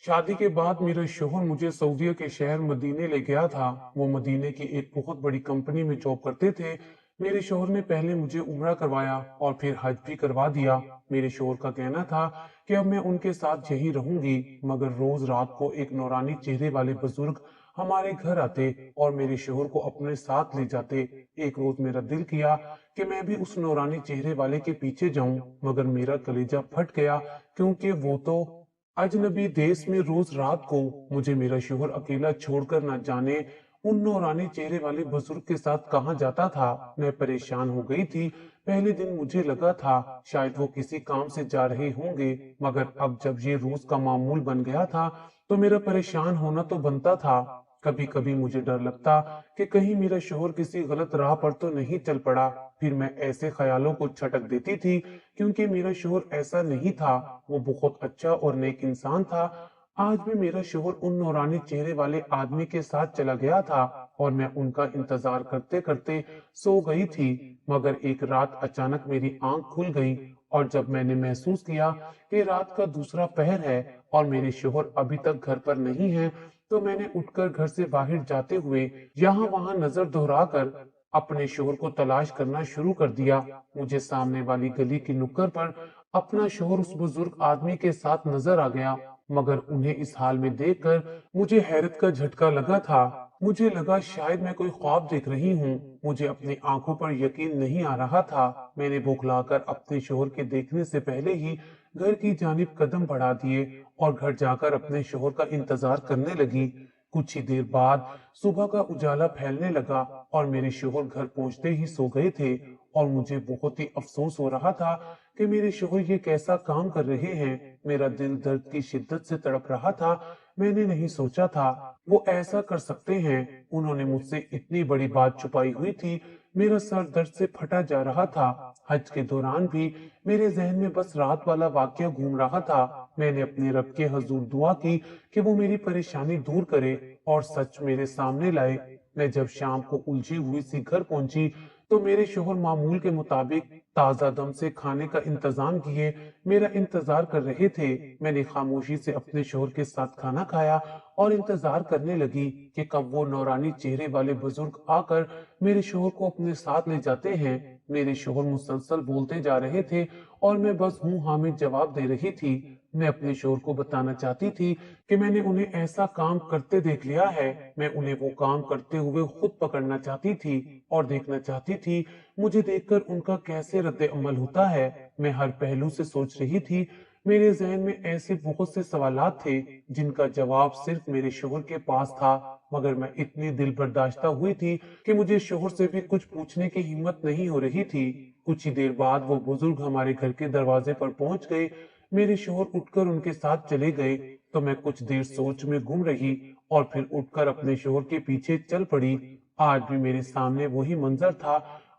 शादी के बाद मेरा शोहर मुझे सऊदीया के शहर मदीने ले गया था। वो मदीने की एक बहुत बड़ी कंपनी में जॉब करते थे। मेरे शोहर ने पहले मुझे उम्रा करवाया और फिर हज भी करवा दिया। मेरे शोहर का कहना था कि अब मैं उनके साथ यही रहूंगी, मगर रोज रात को एक नौरानी चेहरे वाले बुजुर्ग हमारे घर आते और मेरे शोहर को अपने साथ ले जाते। एक रोज मेरा दिल किया कि मैं भी उस नौरानी चेहरे वाले के पीछे जाऊं, मगर मेरा कलेजा फट गया, क्योंकि वो तो अजनबी देश में रोज रात को मुझे मेरा शोहर अकेला छोड़कर न जाने उन नौरानी चेहरे वाले बुजुर्ग के साथ कहाँ जाता था। मैं परेशान हो गई थी। पहले दिन मुझे लगा था शायद वो किसी काम से जा रहे होंगे, मगर अब जब ये रोज का मामूल बन गया था तो मेरा परेशान होना तो बनता था। कभी कभी मुझे डर लगता कि कहीं मेरा शोहर किसी गलत राह पर तो नहीं चल पड़ा। फिर मैं ऐसे ख्यालों को छटक देती थी, क्योंकि मेरा शोहर ऐसा नहीं था। वो बहुत अच्छा और नेक इंसान था। आज भी मेरा शोहर उन नूरानी चेहरे वाले आदमी के साथ चला गया था और मैं उनका इंतजार करते करते सो गई थी। मगर एक रात अचानक मेरी आंख खुल गई और जब मैंने महसूस किया कि रात का दूसरा पहर है और मेरे शोहर अभी तक घर पर नहीं है, तो मैंने उठकर घर से बाहर जाते हुए यहाँ वहां नजर दोहराकर अपने शोहर को तलाश करना शुरू कर दिया। मुझे सामने वाली गली की नुक्कड़ पर अपना शोहर उस बुजुर्ग आदमी के साथ नजर आ गया, मगर उन्हें इस हाल में देखकर मुझे हैरत का झटका लगा था। मुझे लगा शायद मैं कोई ख्वाब देख रही हूँ। मुझे अपनी आंखों पर यकीन नहीं आ रहा था। मैंने बौखलाकर अपने शोहर के देखने से पहले ही घर की जानिब कदम बढ़ा दिए और घर जाकर अपने शोहर का इंतजार करने लगी। कुछ ही देर बाद सुबह का उजाला फैलने लगा और मेरे शोहर घर पहुंचते ही सो गए थे और मुझे बहुत ही अफसोस हो रहा था कि मेरे शोहर ये कैसा काम कर रहे हैं। मेरा दिल दर्द की शिद्दत से तड़प रहा था। मैंने नहीं सोचा था वो ऐसा कर सकते हैं। उन्होंने मुझसे इतनी बड़ी बात छुपाई हुई थी। मेरा सर दर्द से फटा जा रहा था। हज के दौरान भी मेरे जहन में बस रात वाला वाकया घूम रहा था। मैंने अपने रब के हजूर दुआ की कि वो मेरी परेशानी दूर करे और सच मेरे सामने लाए। मैं जब शाम को उलझी हुई सी घर पहुंची तो मेरे शोहर मामूल के मुताबिक ताजा दम से खाने का इंतजाम किए मेरा इंतजार कर रहे थे। मैंने खामोशी से अपने शोहर के साथ खाना खाया और इंतजार करने लगी कि कब वो नौरानी चेहरे वाले बुजुर्ग आकर मेरे शोहर को अपने साथ ले जाते हैं। मेरे शोहर मुसलसल बोलते जा रहे थे और मैं बस हूँ हाँ में जवाब दे रही थी। मैं अपने शोहर को बताना चाहती थी कि मैंने उन्हें ऐसा काम करते देख लिया है। मैं उन्हें वो काम करते हुए खुद पकड़ना चाहती थी और देखना चाहती थी मुझे देखकर उनका कैसे रद्द अमल होता है। मैं हर पहलू से सोच रही थी। मेरे जहन में ऐसे बहुत से सवालात थे जिनका जवाब सिर्फ मेरे शोहर के पास था, मगर मैं इतनी दिल बर्दाश्ता हुई थी कि मुझे शोहर से भी कुछ पूछने की हिम्मत नहीं हो रही थी। कुछ ही देर बाद वो बुजुर्ग हमारे घर के दरवाजे पर पहुंच गए। मेरे शोहर उठकर उनके साथ चले गए तो मैं कुछ देर सोच में गुम रही और फिर उठकर अपने शोहर के पीछे चल पड़ी। आज भी मेरे सामने वही मंजर था।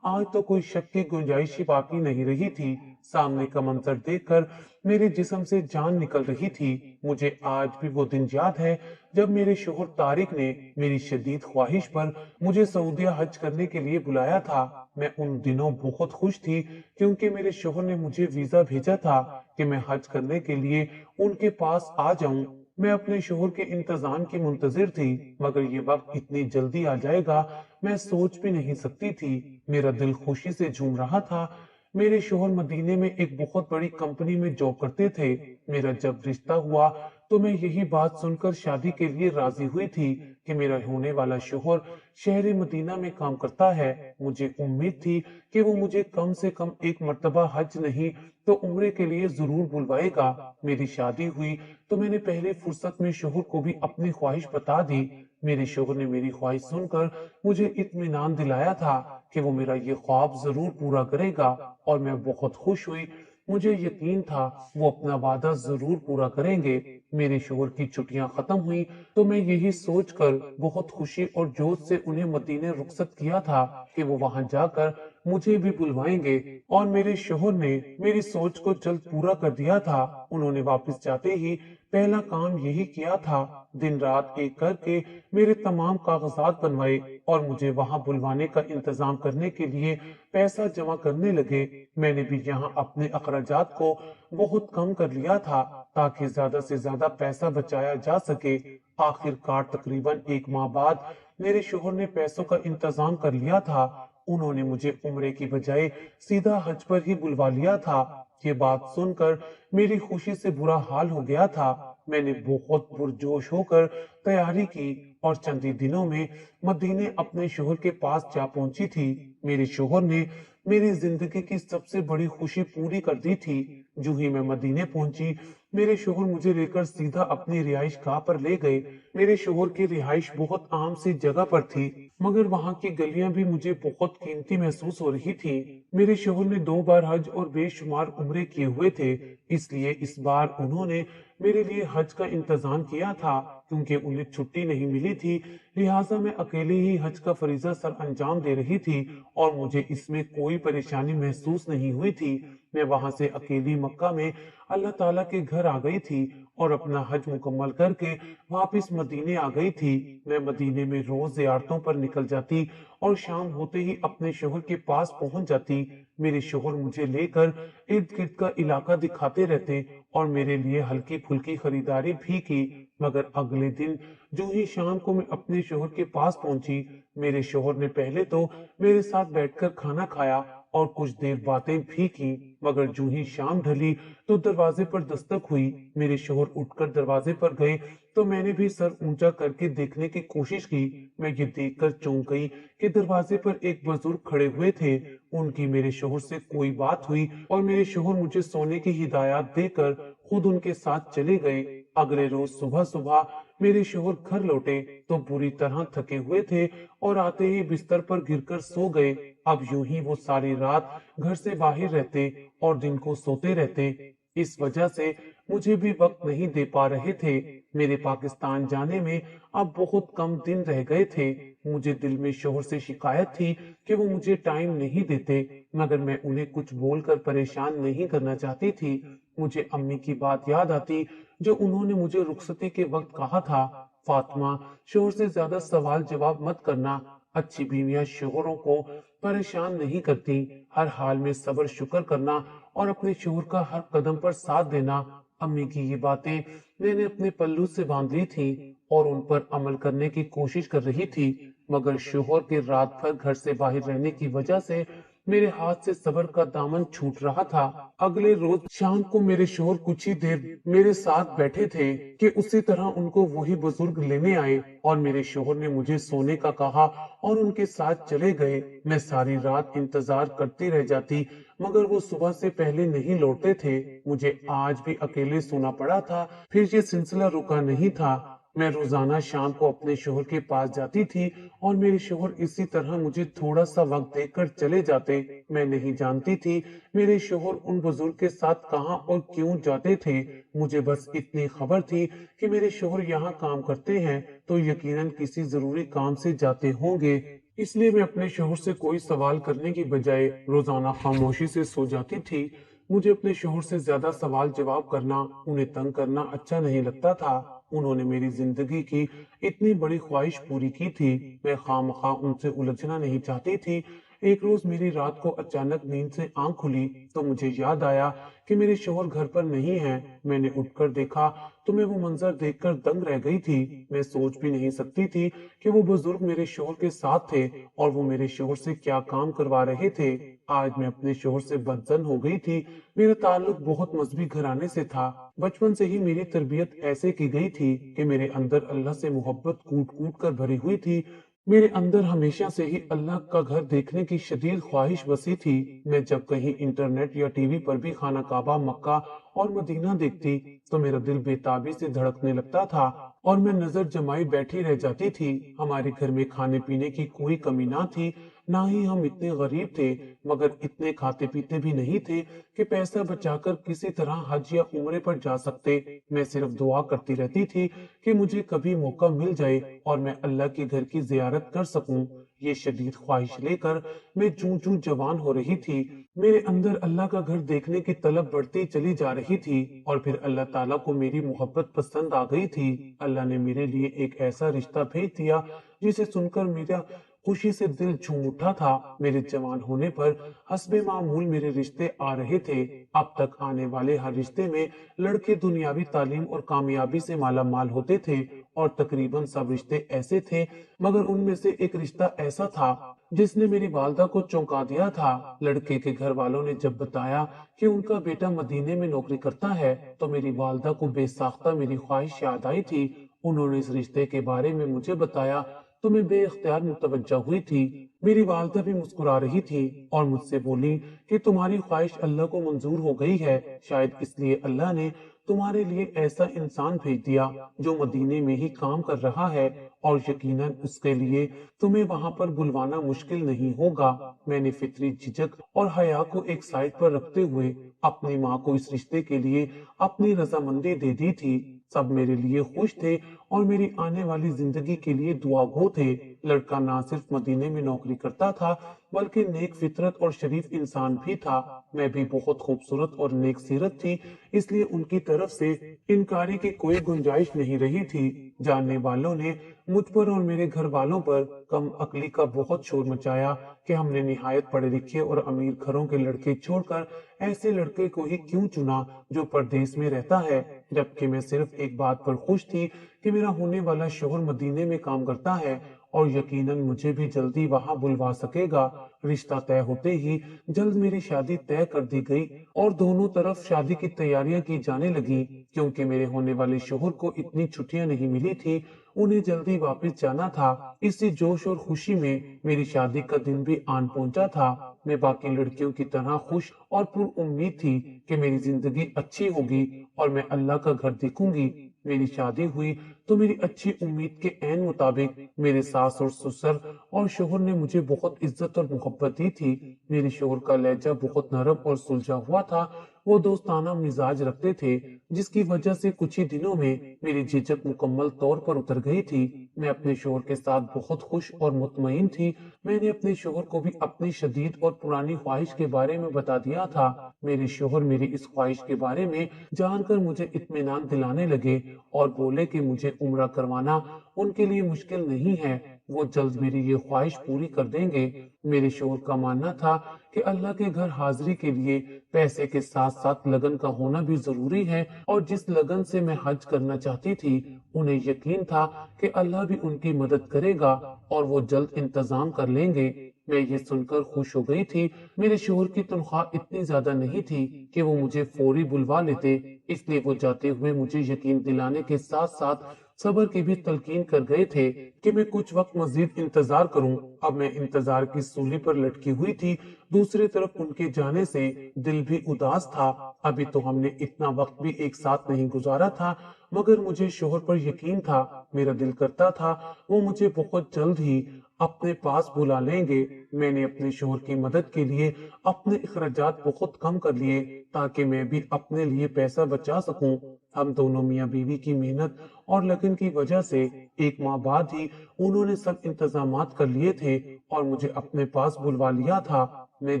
आज तो कोई शक की गुंजाइश ही बाकी नहीं रही थी। सामने का मंजर देखकर मेरे जिस्म से जान निकल रही थी। मुझे आज भी वो दिन याद है जब मेरे शोहर तारिक ने मेरी शदीद ख्वाहिश पर मुझे सऊदीया हज करने के लिए बुलाया था। मैं उन दिनों बहुत खुश थी, क्योंकि मेरे शोहर ने मुझे वीजा भेजा था कि मैं हज करने के लिए उनके पास आ जाऊं। मैं अपने शोहर के इंतजाम की मुंतजिर थी, मगर ये वक्त इतनी जल्दी आ जाएगा मैं सोच भी नहीं सकती थी। मेरा दिल खुशी से झूम रहा था। मेरे शोहर मदीने में एक बहुत बड़ी कंपनी में जॉब करते थे। मेरा जब रिश्ता हुआ तो मैं यही बात सुनकर शादी के लिए राजी हुई थी कि मेरा होने वाला शोहर शहर मदीना में काम करता है। मुझे उम्मीद थी कि वो मुझे कम से कम एक मर्तबा हज नहीं तो उम्रे के लिए जरूर बुलवाएगा। मेरी शादी हुई तो मैंने पहले फुर्सत में शोहर को भी अपनी ख्वाहिश बता दी। मेरे शोहर ने मेरी ख्वाहिश सुनकर मुझे इत्मीनान दिलाया था कि वो मेरा ये ख्वाब जरूर पूरा करेगा और मैं बहुत खुश हुई। मुझे यकीन था वो अपना वादा जरूर पूरा करेंगे। मेरे शोहर की छुट्टियां खत्म हुई तो मैं यही सोचकर बहुत खुशी और जोश से उन्हें मदीने रुखसत किया था कि वो वहां जाकर मुझे भी बुलवाएंगे। और मेरे शोहर ने मेरी सोच को जल्द पूरा कर दिया था। उन्होंने वापस जाते ही पहला काम यही किया था, दिन रात एक करके मेरे तमाम कागजात बनवाए और मुझे वहां बुलवाने का इंतजाम करने के लिए पैसा जमा करने लगे। मैंने भी यहाँ अपने अखराजात को बहुत कम कर लिया था ताकि ज्यादा से ज्यादा पैसा बचाया जा सके। आखिरकार तकरीबन एक माह बाद मेरे शोहर ने पैसों का इंतजाम कर लिया था। उन्होंने मुझे उम्रे की बजाय सीधा हज पर ही बुलवा लिया था। ये बात सुनकर मेरी खुशी से बुरा हाल हो गया था। मैंने बहुत पुरजोश होकर तैयारी की और चंद ही दिनों में मदीने अपने शोहर के पास जा पहुंची थी। मेरे शोहर ने मेरी जिंदगी की सबसे बड़ी खुशी पूरी कर दी थी। जो ही मैं मदीने पहुंची, मेरे शोहर मुझे लेकर सीधा अपनी रिहाइश गाह पर ले गए। मेरे शोहर की रिहाइश बहुत आम सी जगह पर थी, मगर वहां की गलियां भी मुझे बहुत कीमती महसूस हो रही थी। मेरे शोहर ने 2 बार हज और बेशुमार उम्रे किए हुए थे, इसलिए इस बार उन्होंने मेरे लिए हज का इंतजाम किया था। क्योंकि उन्हें छुट्टी नहीं मिली थी, लिहाजा मैं अकेले ही हज का फरीजा सर अंजाम दे रही थी और मुझे इसमें कोई परेशानी महसूस नहीं हुई थी। मैं वहां से अकेली मक्का में अल्लाह ताला के घर आ गई थी और अपना हज मुकम्मल करके वापस मदीने आ गई थी। मैं मदीने में रोज ज़ियारतों पर निकल जाती और शाम होते ही अपने शोहर के पास पहुंच जाती। मेरे शोहर मुझे लेकर इर्द गिर्द का इलाका दिखाते रहते और मेरे लिए हल्की फुल्की खरीदारी भी की। मगर अगले दिन जो ही शाम को मैं अपने शोहर के पास पहुंची, मेरे शोहर ने पहले तो मेरे साथ बैठकर खाना खाया और कुछ देर बातें भी की। मगर जो ही शाम ढली तो दरवाजे पर दस्तक हुई। मेरे शोहर उठकर दरवाजे पर गए तो मैंने भी सर ऊंचा करके देखने की कोशिश की। मैं ये देखकर चौंक गई कि दरवाजे पर एक बुजुर्ग खड़े हुए थे। उनकी मेरे शोहर से कोई बात हुई और मेरे शोहर मुझे सोने की हिदायत देकर खुद उनके साथ चले गए। अगले रोज सुबह सुबह मेरे शोहर घर लौटे तो बुरी तरह थके हुए थे और आते ही बिस्तर पर गिरकर सो गए। अब यूं ही वो सारी रात घर से बाहर रहते और दिन को सोते रहते। इस वजह से मुझे भी वक्त नहीं दे पा रहे थे। मेरे पाकिस्तान जाने में अब बहुत कम दिन रह गए थे। मुझे दिल में शोहर से शिकायत थी कि वो मुझे टाइम नहीं देते, मगर मैं उन्हें कुछ बोलकर परेशान नहीं करना चाहती थी। मुझे अम्मी की बात याद आती जो उन्होंने मुझे रुखसती के वक्त कहा था, फातिमा, शोहर से ज्यादा सवाल जवाब मत करना। अच्छी बीवियां शोहरों को परेशान नहीं करती। हर हाल में सब्र शुक्र करना और अपने शोहर का हर कदम पर साथ देना। अम्मी की ये बातें मैंने अपने पल्लू से बांध ली थी और उन पर अमल करने की कोशिश कर रही थी। मगर शोहर के रात भर घर से बाहर रहने की वजह से मेरे हाथ से सब्र का दामन छूट रहा था। अगले रोज शाम को मेरे शोहर कुछ ही देर मेरे साथ बैठे थे कि उसी तरह उनको वही बुजुर्ग लेने आए और मेरे शोहर ने मुझे सोने का कहा और उनके साथ चले गए। मैं सारी रात इंतजार करती रह जाती, मगर वो सुबह से पहले नहीं लौटते थे। मुझे आज भी अकेले सोना पड़ा था। फिर ये सिलसिला रुका नहीं था। मैं रोजाना शाम को अपने शोहर के पास जाती थी और मेरे शोहर इसी तरह मुझे थोड़ा सा वक्त देकर चले जाते। मैं नहीं जानती थी मेरे शोहर उन बुजुर्ग के साथ कहाँ और क्यों जाते थे। मुझे बस इतनी खबर थी कि मेरे शोहर यहाँ काम करते हैं तो यकीनन किसी जरूरी काम से जाते होंगे। इसलिए मैं अपने शोहर से कोई सवाल करने की बजाय रोजाना खामोशी से सो जाती थी। मुझे अपने शोहर से ज्यादा सवाल जवाब करना, उन्हें तंग करना अच्छा नहीं लगता था। उन्होंने मेरी जिंदगी की इतनी बड़ी ख्वाहिश पूरी की थी। मैं खामखा उनसे उलझना नहीं चाहती थी। एक रोज मेरी रात को अचानक नींद से आंख खुली तो मुझे याद आया कि मेरे शोहर घर पर नहीं हैं। मैंने उठकर देखा तो मैं वो मंजर देखकर दंग रह गई थी। मैं सोच भी नहीं सकती थी कि वो बुजुर्ग मेरे शोहर के साथ थे और वो मेरे शोहर से क्या काम करवा रहे थे। आज मैं अपने शोहर से बदजन हो गई थी। मेरा ताल्लुक बहुत मजहबी घराने से था। बचपन से ही मेरी तरबियत ऐसे की गई थी कि मेरे अंदर अल्लाह से मोहब्बत कूट कूट कर भरी हुई थी। मेरे अंदर हमेशा से ही अल्लाह का घर देखने की शदीद ख्वाहिश बसी थी। मैं जब कहीं इंटरनेट या टीवी पर भी खाना काबा, मक्का और मदीना देखती तो मेरा दिल बेताबी से धड़कने लगता था और मैं नजर जमाई बैठी रह जाती थी। हमारे घर में खाने पीने की कोई कमी ना थी, ना ही हम इतने गरीब थे, मगर इतने खाते पीते भी नहीं थे कि पैसा बचाकर किसी तरह हज या उम्रे पर जा सकते। मैं सिर्फ दुआ करती रहती थी कि मुझे कभी मौका मिल जाए और मैं अल्लाह के घर की जियारत कर सकूं। ये शदीद ख्वाहिश लेकर मैं जूं जूं जवान हो रही थी। मेरे अंदर अल्लाह का घर देखने की तलब बढ़ती चली जा रही थी और फिर अल्लाह ताला को मेरी मोहब्बत पसंद आ गई थी। अल्लाह ने मेरे लिए एक ऐसा रिश्ता भेज दिया जिसे सुनकर मेरा खुशी से दिल झूम उठा था। मेरे जवान होने पर हस्बे मामूल मेरे रिश्ते आ रहे थे। अब तक आने वाले हर रिश्ते में लड़के दुनियावी तालीम और कामयाबी से माला माल होते थे और तकरीबन सब रिश्ते ऐसे थे, मगर उनमें से एक रिश्ता ऐसा था जिसने मेरी वालदा को चौंका दिया था। लड़के के घर वालों ने जब बताया कि उनका बेटा मदीने में नौकरी करता है तो मेरी वालदा को बेसाख्ता मेरी ख्वाहिश याद आई थी। उन्होंने इस रिश्ते के बारे में मुझे बताया तो मैं बेइख्तियार मुतवज्जा हुई थी। मेरी वालदा भी मुस्कुरा रही थी और मुझसे बोली कि तुम्हारी ख्वाहिश अल्लाह को मंजूर हो गई है। शायद इसलिए अल्लाह ने तुम्हारे लिए ऐसा इंसान भेज दिया जो मदीने में ही काम कर रहा है और यकीनन उसके लिए तुम्हें वहां पर बुलवाना मुश्किल नहीं होगा। मैंने फितरी झिझक और हया को एक साइड पर रखते हुए अपनी माँ को इस रिश्ते के लिए अपनी रजामंदी दे दी थी। सब मेरे लिए खुश थे और मेरी आने वाली जिंदगी के लिए दुआगो थे। लड़का ना सिर्फ मदीने में नौकरी करता था बल्कि नेक फितरत और शरीफ इंसान भी था। मैं भी बहुत खूबसूरत और नेक सीरत थी, इसलिए उनकी तरफ से इनकारी की कोई गुंजाइश नहीं रही थी। जानने वालों ने मुझ पर और मेरे घर वालों पर कम अकली का बहुत शोर मचाया कि हमने निहायत पढ़े लिखे और अमीर घरों के लड़के छोड़कर ऐसे लड़के को ही क्यों चुना जो परदेश में रहता है, जबकि मैं सिर्फ एक बात पर खुश थी कि मेरा होने वाला शोहर मदीने में काम करता है और यकीनन मुझे भी जल्दी वहां बुलवा सकेगा। रिश्ता तय होते ही जल्द मेरी शादी तय कर दी गई और दोनों तरफ शादी की तैयारियां की जाने लगी। क्योंकि मेरे होने वाले शोहर को इतनी छुट्टियां नहीं मिली थी, उन्हें जल्दी वापस जाना था। इसी जोश और खुशी में मेरी शादी का दिन भी आन पहुंचा था। मैं बाकी लड़कियों की तरह खुश और पुरउम्मीद थी कि मेरी जिंदगी अच्छी होगी और मैं अल्लाह का घर देखूंगी। मेरी शादी हुई तो मेरी अच्छी उम्मीद के ऐन मुताबिक मेरे सास और ससुर और शोहर ने मुझे बहुत इज्जत और मोहब्बत दी थी। मेरे शोहर का लहजा बहुत नरम और सुलझा हुआ था। वो दोस्ताना मिजाज रखते थे, जिसकी वजह से कुछ ही दिनों में मेरी झिझक मुकम्मल तौर पर उतर गई थी। मैं अपने शोहर के साथ बहुत खुश और मुतमईन थी। मैंने अपने शोहर को भी अपनी शदीद और पुरानी ख्वाहिश के बारे में बता दिया था। मेरे शोहर मेरी इस ख्वाहिश के बारे में जानकर मुझे इत्मीनान दिलाने लगे और बोले कि मुझे उम्रा करवाना उनके लिए मुश्किल नहीं है, वो जल्द मेरी ये ख्वाहिश पूरी कर देंगे। मेरे शोहर का मानना था कि अल्लाह के घर हाजिरी के लिए पैसे के साथ साथ लगन का होना भी जरूरी है और जिस लगन से मैं हज करना चाहती थी, उन्हें यकीन था कि अल्लाह भी उनकी मदद करेगा और वो जल्द इंतजाम कर लेंगे। मैं ये सुनकर खुश हो गई थी। मेरे शोहर की तनख्वाह इतनी ज्यादा नहीं थी कि वो मुझे फौरी बुलवा लेते, इसलिए वो जाते हुए मुझे यकीन दिलाने के साथ साथ सब्र की भी तलकीन कर गए थे कि मैं कुछ वक्त मजीद इंतजार करूं। अब मैं इंतजार की सूली पर लटकी हुई थी। दूसरी तरफ उनके जाने से दिल भी उदास था। अभी तो हमने इतना वक्त भी एक साथ नहीं गुजारा था, मगर मुझे शोहर पर यकीन था। मेरा दिल करता था वो मुझे बहुत जल्द ही अपने पास बुला लेंगे। मैंने अपने शोहर की मदद के लिए अपने अखराजात बहुत कम कर लिए ताकि मैं भी अपने लिए पैसा बचा सकूं। हम दोनों मियाँ बीवी की मेहनत और लगन की वजह से एक माह बाद ही उन्होंने सब इंतजामात कर लिए थे और मुझे अपने पास बुलवा लिया था। मैं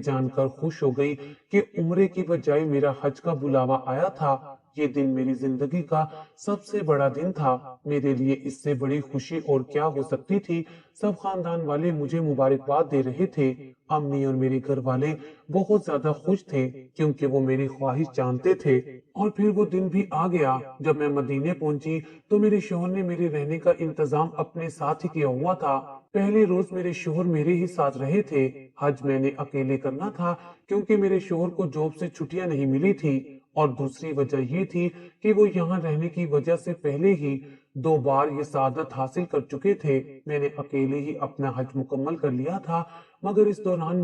जानकर खुश हो गई कि उम्रे की बजाय मेरा हज का बुलावा आया था। ये दिन मेरी जिंदगी का सबसे बड़ा दिन था। मेरे लिए इससे बड़ी खुशी और क्या हो सकती थी। सब खानदान वाले मुझे मुबारकबाद दे रहे थे। अम्मी और मेरे घर वाले बहुत ज्यादा खुश थे क्योंकि वो मेरी ख्वाहिश जानते थे। और फिर वो दिन भी आ गया जब मैं मदीने पहुंची तो मेरे शोहर ने मेरे रहने का इंतजाम अपने साथ ही किया हुआ था। पहले रोज मेरे शोहर मेरे ही साथ रहे थे। हज मैंने अकेले करना था क्योंकि मेरे शोहर को जॉब से छुट्टियां नहीं मिली थी और दूसरी वजह ये थी कि वो यहाँ रहने की वजह से पहले ही 2 बार ये सआदत हासिल कर चुके थे। मैंने अकेले ही अपना हज मुकम्मल कर लिया था, मगर इस दौरान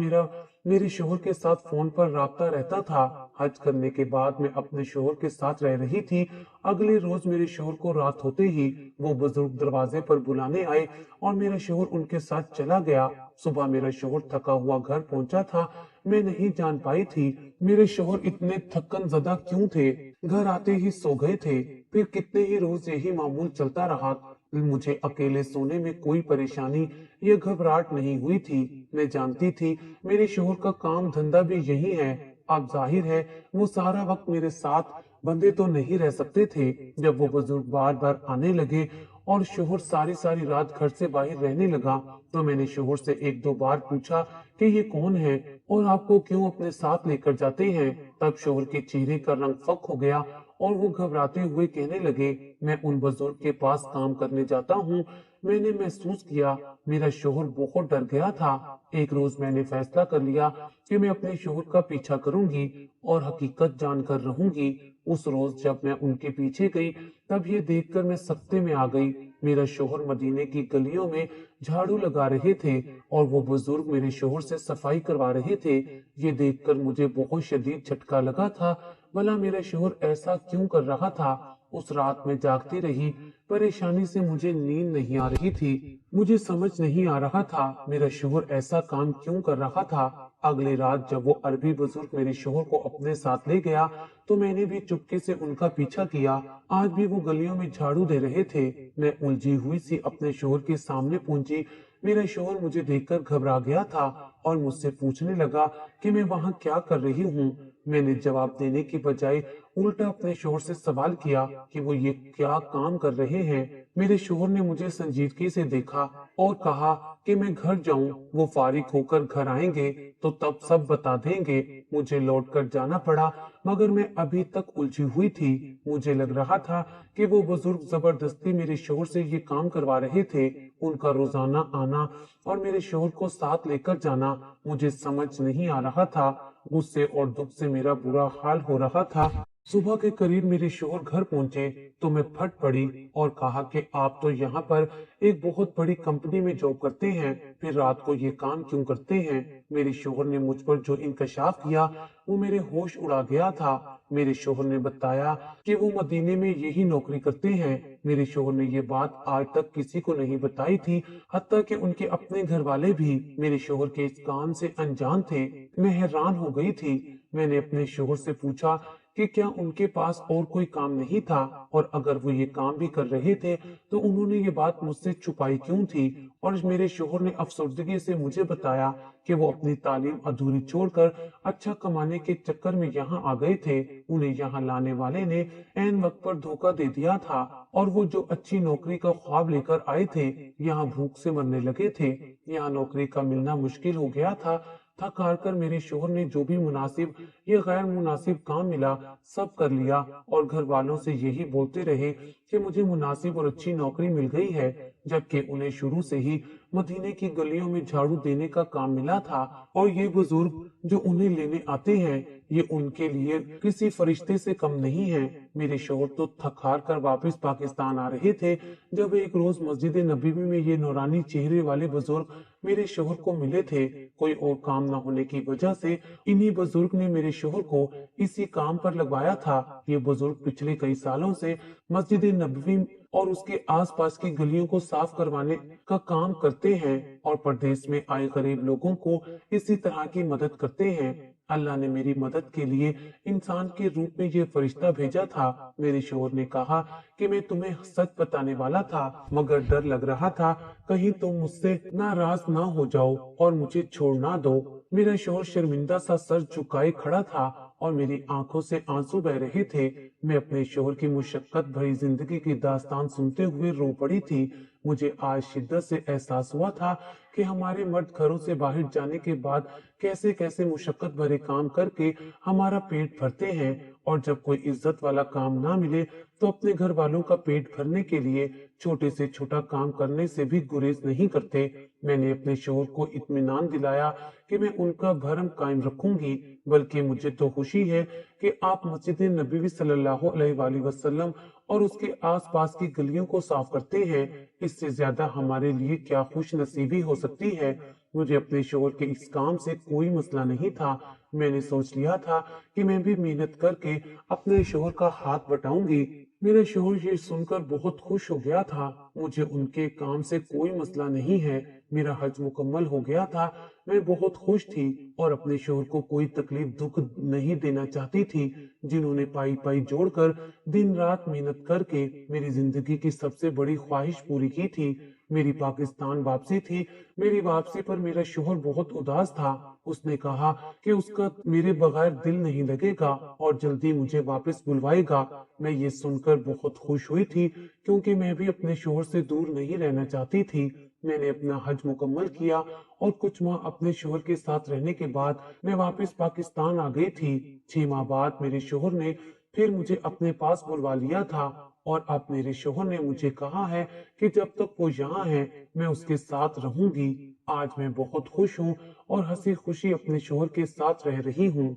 मेरे शोहर के साथ फोन पर राब्ता रहता था। हज करने के बाद मैं अपने शोहर के साथ रह रही थी। अगले रोज मेरे शोहर को रात होते ही वो बुजुर्ग दरवाजे पर बुलाने आए और मेरा शोहर उनके साथ चला गया। सुबह मेरा शोहर थका हुआ घर पहुंचा था। मैं नहीं जान पाई थी मेरे शोहर इतने थकन ज़दा क्यों थे। घर आते ही सो गए थे। फिर कितने ही रोज यही मामूल चलता रहा। मुझे अकेले सोने में कोई परेशानी या घबराहट नहीं हुई थी। मैं जानती थी मेरे शोहर का काम धंधा भी यही है। अब जाहिर है वो सारा वक्त मेरे साथ बंधे तो नहीं रह सकते थे। जब वो बुजुर्ग बार बार आने लगे और शोहर सारी सारी रात घर से बाहर रहने लगा, तो मैंने शोहर से 1-2 बार पूछा कि ये कौन है और आपको क्यों अपने साथ लेकर जाते हैं। तब शोहर के चेहरे का रंग फक हो गया और वो घबराते हुए कहने लगे, मैं उन बुजुर्ग के पास काम करने जाता हूँ। मैंने महसूस किया मेरा शोहर बहुत डर गया था। एक रोज मैंने फैसला कर लिया कि मैं अपने शोहर का पीछा करूंगी और हकीकत जानकर रहूंगी। उस रोज जब मैं उनके पीछे गई, तब ये देखकर मैं सख्ते में आ गई। मेरा शोहर मदीने की गलियों में झाड़ू लगा रहे थे और वो बुजुर्ग मेरे शोहर से सफाई करवा रहे थे। ये देखकर मुझे बहुत शदीद झटका लगा था। भला मेरा शोहर ऐसा क्यों कर रहा था। उस रात में जागती रही। परेशानी से मुझे नींद नहीं आ रही थी। मुझे समझ नहीं आ रहा था मेरा शोहर ऐसा काम क्यों कर रहा था। अगली रात जब वो अरबी बुजुर्ग मेरे शोहर को अपने साथ ले गया, तो मैंने भी चुपके से उनका पीछा किया। आज भी वो गलियों में झाड़ू दे रहे थे। मैं उलझी हुई सी अपने शोहर के सामने पहुंची। मेरा शोहर मुझे देखकर घबरा गया था और मुझसे पूछने लगा कि मैं वहां क्या कर रही हूँ। मैंने जवाब देने की बजाय उल्टा अपने शोहर से सवाल किया कि वो ये क्या काम कर रहे हैं। मेरे शोहर ने मुझे संजीदगी से देखा और कहा कि मैं घर जाऊं। वो फारिग होकर घर आएंगे तो तब सब बता देंगे। मुझे लौटकर जाना पड़ा, मगर मैं अभी तक उलझी हुई थी। मुझे लग रहा था कि वो बुजुर्ग जबरदस्ती मेरे शोहर से ये काम करवा रहे थे। उनका रोजाना आना और मेरे शोहर को साथ लेकर जाना मुझे समझ नहीं आ रहा था। गुस्से और दुख से मेरा बुरा हाल हो रहा था। सुबह के करीब मेरे शोहर घर पहुंचे तो मैं फट पड़ी और कहा कि आप तो यहाँ पर एक बहुत बड़ी कंपनी में जॉब करते हैं, फिर रात को ये काम क्यों करते हैं। मेरे शोहर ने मुझ पर जो इंकशाफ किया वो मेरे होश उड़ा गया था। मेरे शोहर ने बताया कि वो मदीने में यही नौकरी करते हैं। मेरे शोहर ने ये बात आज तक किसी को नहीं बताई थी, हत्ता कि उनके अपने घर वाले भी मेरे शोहर के इस काम से अनजान थे। मैं हैरान हो गई थी। मैंने अपने शोहर से पूछा कि क्या उनके पास और कोई काम नहीं था, और अगर वो ये काम भी कर रहे थे तो उन्होंने ये बात मुझसे छुपाई क्यों थी। और मेरे शोहर ने अफसरदगी से मुझे बताया कि वो अपनी तालीम अधूरी छोड़कर अच्छा कमाने के चक्कर में यहाँ आ गए थे। उन्हें यहाँ लाने वाले ने ऐन वक्त पर धोखा दे दिया था और वो जो अच्छी नौकरी का ख्वाब लेकर आए थे, यहाँ भूख से मरने लगे थे। यहाँ नौकरी का मिलना मुश्किल हो गया था। थक हार कर मेरे शोहर ने जो भी मुनासिब या गैर मुनासिब काम मिला सब कर लिया और घर वालों से यही बोलते रहे कि मुझे मुनासिब और अच्छी नौकरी मिल गई है, जबकि उन्हें शुरू से ही मदीने की गलियों में झाड़ू देने का काम मिला था। और ये बुजुर्ग जो उन्हें लेने आते हैं, ये उनके लिए किसी फरिश्ते से कम नहीं है। मेरे शोहर तो थक हार कर वापस पाकिस्तान आ रहे थे जब एक रोज मस्जिद नबी में ये नूरानी चेहरे वाले बुजुर्ग मेरे शोहर को मिले थे। कोई और काम न होने की वजह से इन्हीं बुजुर्ग ने मेरे शोहर को इसी काम पर लगवाया था। ये बुजुर्ग पिछले कई सालों से मस्जिद नबवी और उसके आसपास की गलियों को साफ करवाने का काम करते हैं और परदेश में आए गरीब लोगों को इसी तरह की मदद करते हैं। अल्लाह ने मेरी मदद के लिए इंसान के रूप में ये फरिश्ता भेजा था। मेरे शोहर ने कहा कि मैं तुम्हें सच बताने वाला था, मगर डर लग रहा था कहीं तुम मुझसे नाराज ना हो जाओ और मुझे छोड़ ना दो। मेरा शोहर शर्मिंदा सा सर झुकाए खड़ा था और मेरी आंखों से आंसू बह रहे थे। मैं अपने शोहर की मुशक्कत भरी जिंदगी की दास्तान सुनते हुए रो पड़ी थी। मुझे आज शिद्दत से एहसास हुआ था कि हमारे मर्द घरों से बाहर जाने के बाद कैसे कैसे मुशक्कत भरे काम करके हमारा पेट भरते हैं, और जब कोई इज्जत वाला काम ना मिले तो अपने घर वालों का पेट भरने के लिए छोटे से छोटा काम करने से भी गुरेज नहीं करते। मैंने अपने शोहर को इत्मीनान दिलाया कि मैं उनका भरम कायम रखूंगी, बल्कि मुझे तो खुशी है कि आप मस्जिद नबी सल्लल्लाहु अलैहि वसल्लम और उसके आसपास की गलियों को साफ करते हैं। इससे ज्यादा हमारे लिए क्या खुश नसीबी हो सकती है। मुझे अपने शोहर के इस काम से कोई मसला नहीं था। मैंने सोच लिया था कि मैं भी मेहनत करके अपने शोहर का हाथ बटाऊंगी। मेरा शोहर ये सुनकर बहुत खुश हो गया था। मुझे उनके काम से कोई मसला नहीं है। मेरा हज मुकम्मल हो गया था। मैं बहुत खुश थी और अपने शोहर को कोई तकलीफ दुख नहीं देना चाहती थी, जिन्होंने पाई पाई जोड़कर दिन रात मेहनत करके मेरी जिंदगी की सबसे बड़ी ख्वाहिश पूरी की थी। मेरी पाकिस्तान वापसी थी। मेरी वापसी पर मेरा शोहर बहुत उदास था। उसने कहा कि उसका मेरे बगैर दिल नहीं लगेगा और जल्दी मुझे वापस बुलवाएगा। मैं ये सुनकर बहुत खुश हुई थी, क्योंकि मैं भी अपने शोहर से दूर नहीं रहना चाहती थी। मैंने अपना हज मुकम्मल किया और कुछ माह अपने शोहर के साथ रहने के बाद मैं वापस पाकिस्तान आ गई थी। 6 माह बाद मेरे शोहर ने फिर मुझे अपने पास बुलवा लिया था और अब मेरे शोहर ने मुझे कहा है कि जब तक वो यहाँ है मैं उसके साथ रहूंगी। आज मैं बहुत खुश हूँ और हंसी खुशी अपने शोहर के साथ रह रही हूँ।